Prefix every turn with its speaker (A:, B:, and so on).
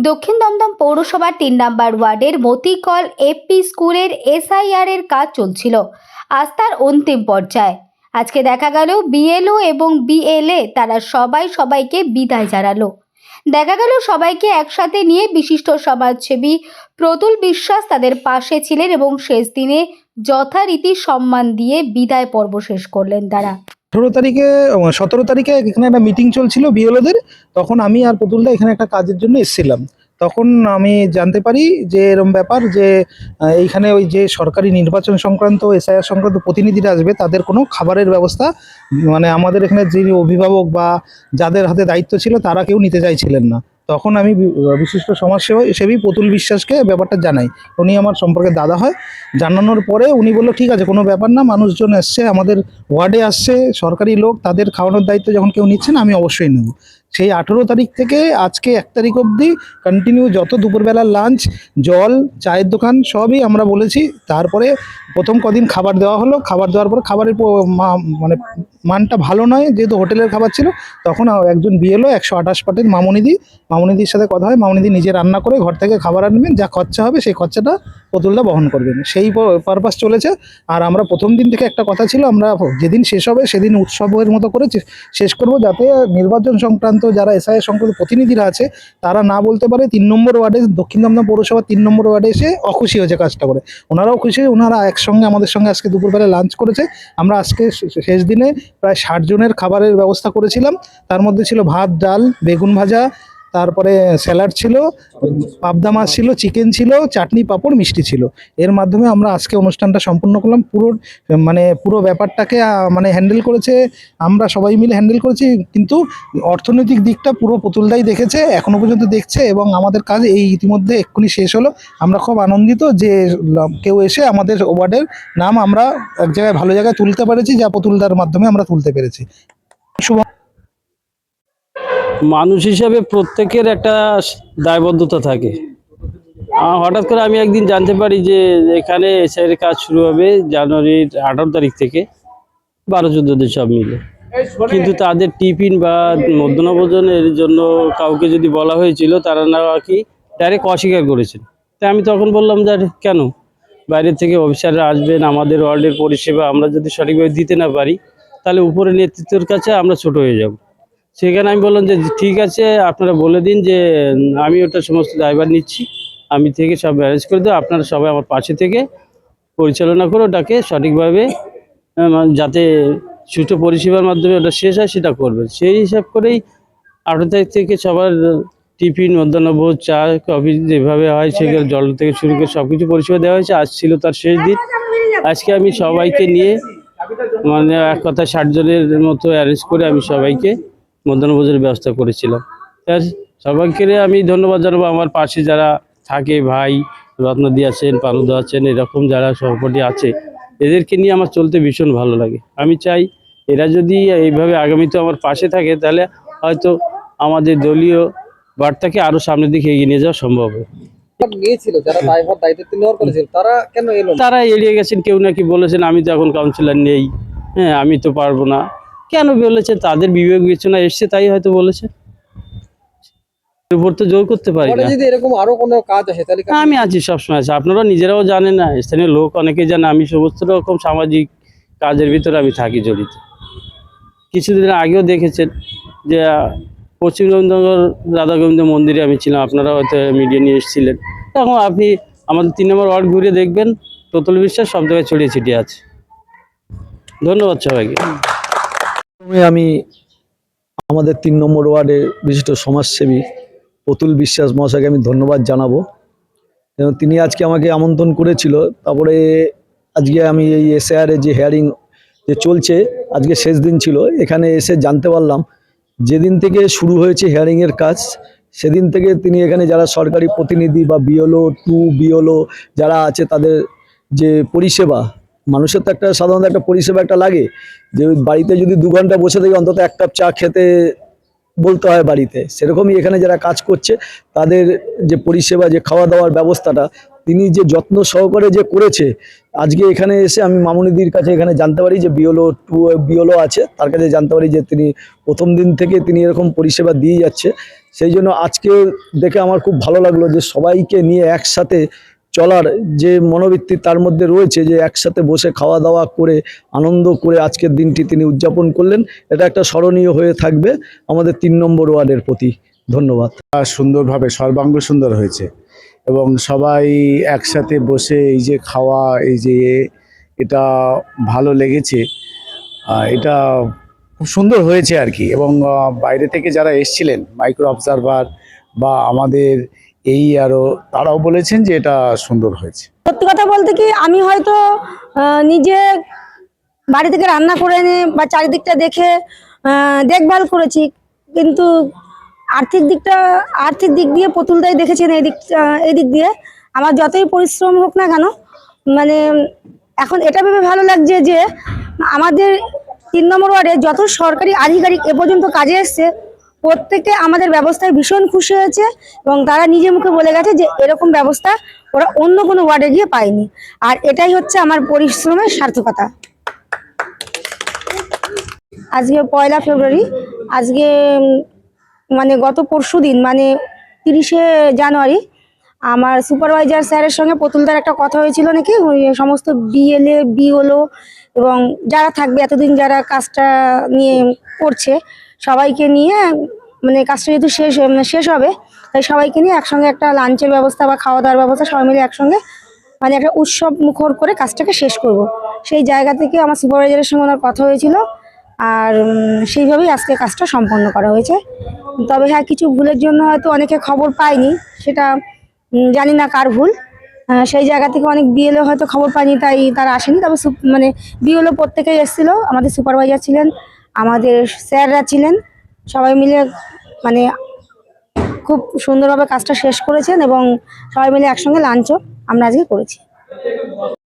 A: দক্ষিণ দমদম পৌরসভার ৩ নম্বর ওয়ার্ডের মতিকল এপি স্কুলের এসআইআর এর কাজ চলছিল। আজ তার অন্তিম পর্যায়ে। আজকে দেখা গেল বিএলও এবং বিএলএ তারা সবাইকে বিদায় জানালো। দেখা গেল সবাইকে একসাথে নিয়ে বিশিষ্ট সমাজসেবী প্রতুল বিশ্বাস তাদের পাশে ছিলেন এবং শেষ দিনে যথারীতি সম্মান দিয়ে বিদায় পর্ব শেষ করলেন তারা।
B: 17 তারিখে এখানে একটা মিটিং চলছিল বিএলওদের। তখন আমি আর পুতুলদা এখানে একটা কাজের জন্য এসেছিলাম। তখন আমি জানতে পারি যে এরকম ব্যাপার যে এইখানে ওই যে সরকারি নির্বাচন সংক্রান্ত এসআইআর সংক্রান্ত প্রতিনিধিরা আসবে, তাদের কোনো খাবারের ব্যবস্থা মানে আমাদের এখানে যিনি অভিভাবক বা যাদের হাতে দায়িত্ব ছিল তারা কেউ নিতে চাইছিলেন না। তখন আমি বিশিষ্ট সমাজসেবী প্রতুল বিশ্বাসকে ব্যাপারটা জানাই। উনি আমার সম্পর্কে দাদা হয়। জানানোর পরে উনি বললো ঠিক আছে, কোনো ব্যাপার না, মানুষজন এসছে, আমাদের ওয়ার্ডে আসছে, সরকারি লোক, তাদের খাওয়ানোর দায়িত্ব যখন কেউ নিচ্ছে না আমি অবশ্যই নেব। সেই 18 তারিখ থেকে আজকে 1 তারিখ অবধি কন্টিনিউ যত দুপুরবেলার লাঞ্চ, জল, চায়ের দোকান সবই আমরা বলেছি। তারপরে প্রথম কদিন খাবার দেওয়া হলো, খাবার দেওয়ার পরে খাবারের মানে মানটা ভালো নয়, যেহেতু হোটেলের খাবার ছিল। তখন একজন বিএলও 128 পাটের মামুনিদির সাথে কথা হয়। মামুনিদি নিজে রান্না করে ঘর থেকে খাবার আনবেন, যা খরচা হবে সেই খরচাটা পুতুলদা বহন করবেন। সেই পারপাস চলেছে। আর আমরা প্রথম দিন থেকে একটা কথা ছিল, আমরা যেদিন শেষ হবে সেদিন উৎসবের মতো করে শেষ করব, যাতে নির্বাচন সংক্রান্ত যারা এসআইআর সংক্রান্ত প্রতিনিধিরা আছে তারা না বলতে পারে 3 নম্বর ওয়ার্ডে, দক্ষিণ দমদম পৌরসভা 3 নম্বর ওয়ার্ডে এসে অখুশি হয়েছে কাজটা করে। ওনারাও খুশি, ওনারা একসঙ্গে আমাদের সঙ্গে আজকে দুপুরবেলা লাঞ্চ করেছে। আমরা আজকে শেষ দিনে প্রায় 60 জনের খাবারের ব্যবস্থা করেছিলাম। তার মধ্যে ছিল ভাত, ডাল, বেগুন ভাজা, তারপরে স্যালাড ছিল, পাবদা মাছ ছিল, চিকেন ছিল, চাটনি, পাঁপড়, মিষ্টি ছিল। এর মাধ্যমে আমরা আজকে অনুষ্ঠানটা সম্পূর্ণ করলাম। পুরো ব্যাপারটাকে মানে হ্যান্ডেল করেছে, আমরা সবাই মিলে হ্যান্ডেল করেছি। কিন্তু অর্থনৈতিক দিকটা পুরো পুতুলদাই দেখেছে, এখনো পর্যন্ত দেখছে, এবং আমাদের কাজ এই ইতিমধ্যে এক্ষুনি শেষ হলো। আমরা খুব আনন্দিত যে কেউ এসে আমাদের ওয়ার্ডের নাম আমরা এক জায়গায় ভালো জায়গায় তুলতে পেরেছি, যা পুতুলদার মাধ্যমে আমরা তুলতে পেরেছি। শুভ
C: মানুষ হিসাবে প্রত্যেকের একটা দায়বদ্ধতা থাকে। হঠাৎ করে আমি একদিন জানতে পারি যে এখানে এসআইআর কাজ শুরু হবে জানুয়ারির 18 তারিখ থেকে 12-14 দিন সব মিলে। কিন্তু তাদের টিফিন বা মধ্যাহ্নভোজনের জন্য কাউকে যদি বলা হয়েছিল, তারা না কি ডাইরেক্ট অস্বীকার করেছেন। তাই আমি তখন বললাম যে কেন, বাইরে থেকে অফিসাররা আসবেন, আমাদের ওয়ার্ল্ডের পরিষেবা আমরা যদি সঠিকভাবে দিতে না পারি তাহলে উপরের নেতৃত্বের কাছে আমরা ছোট হয়ে যাব। সেখানে আমি বললাম যে ঠিক আছে, আপনারা বলে দিন যে আমি ওটা সমস্ত দায়ভার নিচ্ছি, আমি থেকে সব ম্যানেজ করে দেবো, আপনারা সবাই আমার পাশে থেকে পরিচালনা করে ওটাকে সঠিকভাবে যাতে সুষ্ঠু পরিষেবার মাধ্যমে ওটা শেষ হয় সেটা করবেন। সেই হিসাব করেই 18 তারিখ থেকে সবার টিফিন, মধ্যাহ্নভোজ, চা, কফি যেভাবে হয় সেগুলো, জল থেকে শুরু করে সব কিছু পরিষেবা দেওয়া হয়েছে। আজ ছিল তার শেষ দিন। আজকে আমি সবাইকে নিয়ে মানে এক কথায় 60 জনের মতো অ্যারেঞ্জ করে আমি সবাইকে মধ্যাহ্নভোজের ব্যবস্থা করেছিলাম। সবাইকে আমি ধন্যবাদ জানাবো। আমার পাশে যারা থাকে, ভাই রত্নদি আছেন, পানুদা আছেন, এরকম যারা সহপাঠী আছে, এদেরকে নিয়ে আমার চলতে ভীষণ ভালো লাগে। আমি চাই এরা যদি এইভাবে আগামীতে আমার পাশে থাকে তাহলে হয়তো আমাদের দলীয় বার্তাকে আরও সামনের দিকে এগিয়ে নিয়ে যাওয়া সম্ভব হবে। তারা এড়িয়ে গেছেন, কেউ নাকি বলেছেন আমি তো এখন কাউন্সিলর নেই, হ্যাঁ আমি তো পারবো না। কেন বলেছে? তাদের বিবেক বিবেচনা এসছে তাই হয়তো বলেছে, উপর তো জোর করতে পারি না।
D: যদি এরকম আরো কোনো কাজ আসে তাহলে
C: আমি আছি, সবসময় আছি। আপনারা নিজেরাও জানেন, না স্থানীয় লোক অনেকেই জানে, আমি সমস্ত রকম সামাজিক কাজের ভিতরে আমি থাকি জড়িত। কিছুদিন আগেও দেখেছেন যে পশ্চিম দমদমের রাধা গোবিন্দ মন্দিরে আমি ছিলাম, আপনারা হয়তো মিডিয়া নিয়ে এসেছিলেন। এখন আপনি আমাদের 3 নম্বর ওয়ার্ড ঘুরে দেখবেন, প্রতুল বিশ্বাস সব জায়গায় ছড়িয়ে ছিটিয়ে আছে। ধন্যবাদ সবাইকে।
D: আমি আমাদের 3 নম্বর ওয়ার্ডের বিশিষ্ট সমাজসেবী প্রতুল বিশ্বাস মহাশয়কে আমি ধন্যবাদ জানাবো। তিনি আজকে আমাকে আমন্ত্রণ করেছিল। তারপরে আজকে আমি এই এসআইআর এর যে হিয়ারিং যে চলছে, আজকে শেষ দিন ছিল, এখানে এসে জানতে পারলাম যেদিন থেকে শুরু হয়েছে হিয়ারিংয়ের কাজ সেদিন থেকে তিনি এখানে যারা সরকারি প্রতিনিধি বা বিএলও 2 বিএলও যারা আছে তাদের যে পরিষেবা, মানুষের তো একটা সাধারণত একটা পরিষেবা একটা লাগে যে বাড়িতে যদি 2 ঘন্টা বসে থেকে অন্তত 1 কাপ চা খেতে বলতে হয় বাড়িতে, সেরকমই এখানে যারা কাজ করছে তাদের যে পরিষেবা, যে খাওয়া দাওয়ার ব্যবস্থাটা তিনি যে যত্ন সহকারে যে করেছে। আজকে এখানে এসে আমি মামুনিদির কাছে এখানে জানতে পারি যে বিওলো আছে, তার কাছে জানতে পারি যে তিনি প্রথম দিন থেকে তিনি এরকম পরিষেবা দিয়ে যাচ্ছে। সেই জন্য আজকে দেখে আমার খুব ভালো লাগলো যে সবাইকে নিয়ে একসাথে চলার যে মনোবৃত্তি তার মধ্যে রয়েছে, যে একসাথে বসে খাওয়া দাওয়া করে আনন্দ করে আজকের দিনটি তিনি উদযাপন করলেন। এটা একটা স্মরণীয় হয়ে থাকবে আমাদের 3 নম্বর ওয়ার্ডের প্রতি। ধন্যবাদ।
E: সুন্দরভাবে সর্বাঙ্গ সুন্দর হয়েছে এবং সবাই একসাথে বসে এই যে খাওয়া, এই যে এটা ভালো লেগেছে। এটা খুব সুন্দর হয়েছে আর কি। এবং বাইরে থেকে যারা এসছিলেন মাইক্রো অবজারভার বা আমাদের আরও তারাও বলেছেন যে এটা সুন্দর হয়েছে।
F: সত্যি কথা বলতে কি, আমি হয়তো নিজে বাড়ি থেকে রান্না করে এনে বা চারিদিকটা দেখে দেখভাল করেছি, কিন্তু আর্থিক দিক দিয়ে পুতুলদাই দেখেছেন এই দিক দিয়ে। আমার যতই পরিশ্রম হোক না কেন, মানে এখন এটা ভেবে ভালো লাগছে যে আমাদের 3 নম্বর ওয়ার্ডে যত সরকারি আধিকারিক এ পর্যন্ত কাজে এসছে প্রত্যেকে আমাদের ব্যবস্থায় ভীষণ খুশি হয়েছে এবং তারা নিজে মুখে বলে গেছে যে এরকম ব্যবস্থা ওরা অন্য কোনো ওয়ার্ডে গিয়ে পায়নি। আর এটাই হচ্ছে আমার পরিশ্রমের সার্থকতা। আজকে 1 ফেব্রুয়ারি, আজকে মানে গত পরশুদিন মানে 30শে জানুয়ারি আমার সুপারভাইজার স্যারের সঙ্গে পুতুলদার একটা কথা হয়েছিল নাকি ওই সমস্ত বিএলএ বিওলো এবং যারা থাকবে এতদিন যারা কাজটা নিয়ে করছে সবাইকে নিয়ে, মানে কাজটা যেহেতু শেষ হবে তাই সবাইকে নিয়ে একসঙ্গে একটা লাঞ্চের ব্যবস্থা বা খাওয়া দাওয়ার ব্যবস্থা সবাই মিলে একসঙ্গে মানে একটা উৎসব মুখর করে কাজটাকে শেষ করব। সেই জায়গা থেকে আমার সুপারভাইজারের সঙ্গে ওনার কথা হয়েছিল আর সেইভাবেই আজকে কাজটা সম্পন্ন করা হয়েছে। তবে হ্যাঁ, কিছু ভুলের জন্য হয়তো অনেকে খবর পায়নি, সেটা জানি না কার ভুল। সেই জায়গা থেকে অনেক বিএলও হয়তো খবর পায়নি তাই তারা আসেনি। তবে মানে বিএলও প্রত্যেকেই এসেছিলো, আমাদের সুপারভাইজার ছিলেন, আমাদের স্যাররা ছিলেন, সবাই মিলে মানে খুব সুন্দরভাবে কাজটা শেষ করেছেন এবং সবাই মিলে একসঙ্গে লাঞ্চও আমরা আজকে করেছি।